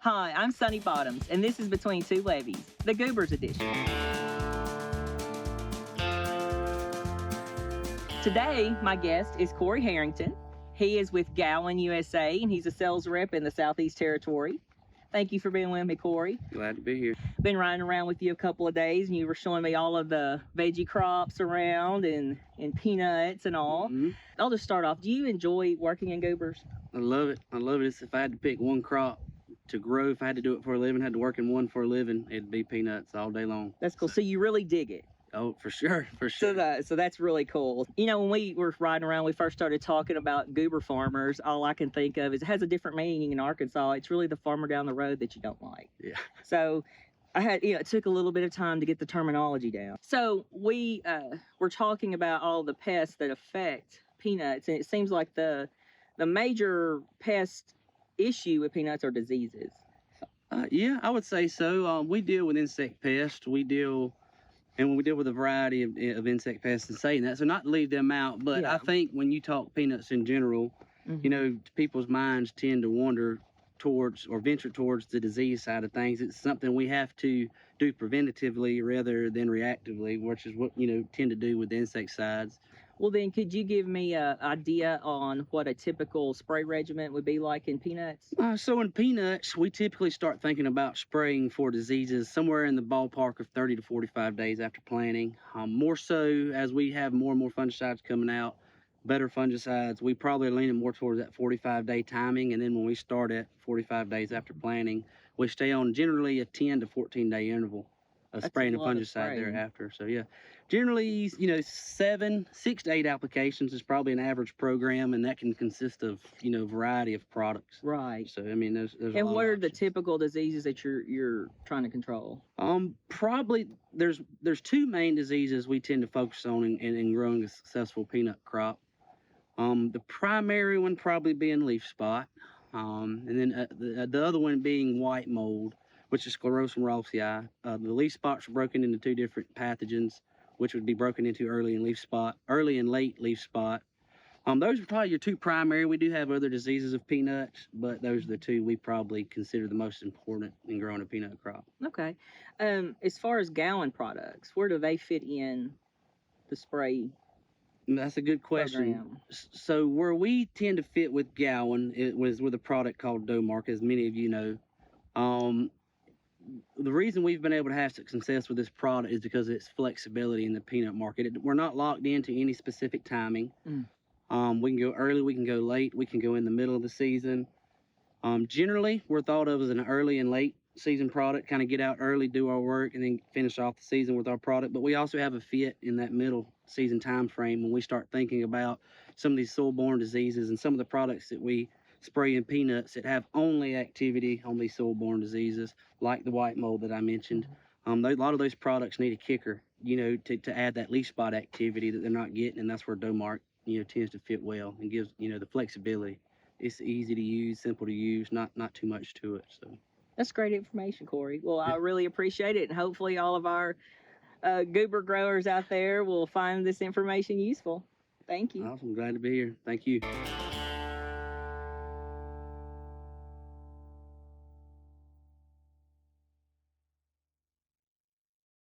Hi, I'm Sunny Bottoms, and this is Between Two Levees, the Goobers edition. Today, my guest is Corey Harrington. He is with Gowan USA, and he's a sales rep in the Southeast Territory. Thank you for being with me, Corey. Glad to be here. Been riding around with you a couple of days, and you were showing me all of the veggie crops around and peanuts and all. I'll just start off. Do you enjoy working in Goobers? I love it. I love it. If I had to pick one crop to grow, if I had to do it for a living, had to work in one for a living, it'd be peanuts all day long. That's cool. So you really dig it? Oh, for sure, for sure. So that's really cool. You know, when we were riding around, we first started talking about goober farmers. All I can think of is it has a different meaning in Arkansas. It's really the farmer down the road that you don't like. Yeah. So it took a little bit of time to get the terminology down. So we were talking about all the pests that affect peanuts, and it seems like the major pest issue with peanuts are diseases. Yeah, I would say so. We deal with insect pests. We deal with a variety of insect pests and saying that. So not to leave them out, but Yeah. I think when you talk peanuts in general, you know, people's minds tend to wander towards or venture towards the disease side of things. It's something we have to do preventatively rather than reactively, which is what, you know, tend to do with the insecticides. Well, then, could you give me an idea on what a typical spray regimen would be like in peanuts? So in peanuts, we typically start thinking about spraying for diseases somewhere in the ballpark of 30 to 45 days after planting. More so as we have more and more fungicides coming out, better fungicides, we probably are leaning more towards that 45-day timing. And then when we start at 45 days after planting, we stay on generally a 10 to 14-day interval of That's spraying a a lot of fungicide spraying. thereafter. So yeah, generally, you know, 6 to 8 applications is probably an average program, and that can consist of, you know, variety of products. Right. So I mean, there's a And lot what of are the options. typical diseases that you're trying to control? Probably there's two main diseases we tend to focus on in growing a successful peanut crop. The primary one probably being leaf spot, and then the other one being white mold, which is Sclerotium ralphii. The leaf spots are broken into two different pathogens, which would be broken into early and late leaf spot. Those are probably your two primary. We do have other diseases of peanuts, but those are the two we probably consider the most important in growing a peanut crop. Okay. As far as Gowan products, where do they fit in the spray That's a good question. program? So where we tend to fit with Gowan, it was with a product called Domark, as many of you know. The reason we've been able to have success with this product is because of its flexibility in the peanut market. We're not locked into any specific timing. We can go early, we can go late, we can go in the middle of the season. Generally, we're thought of as an early and late season product, kind of get out early, do our work, and then finish off the season with our product. But we also have a fit in that middle season time frame when we start thinking about some of these soil-borne diseases and some of the products that we spray in peanuts that have only activity on these soil-borne diseases, like the white mold that I mentioned. A lot of those products need a kicker, you know, to add that leaf spot activity that they're not getting, and that's where Domark, you know, tends to fit well and gives, you know, the flexibility. It's easy to use, simple to use, not too much to it. So That's great information, Corey. Well, I really appreciate it, and hopefully all of our goober growers out there will find this information useful. Thank you. awesome, glad to be here. Thank you.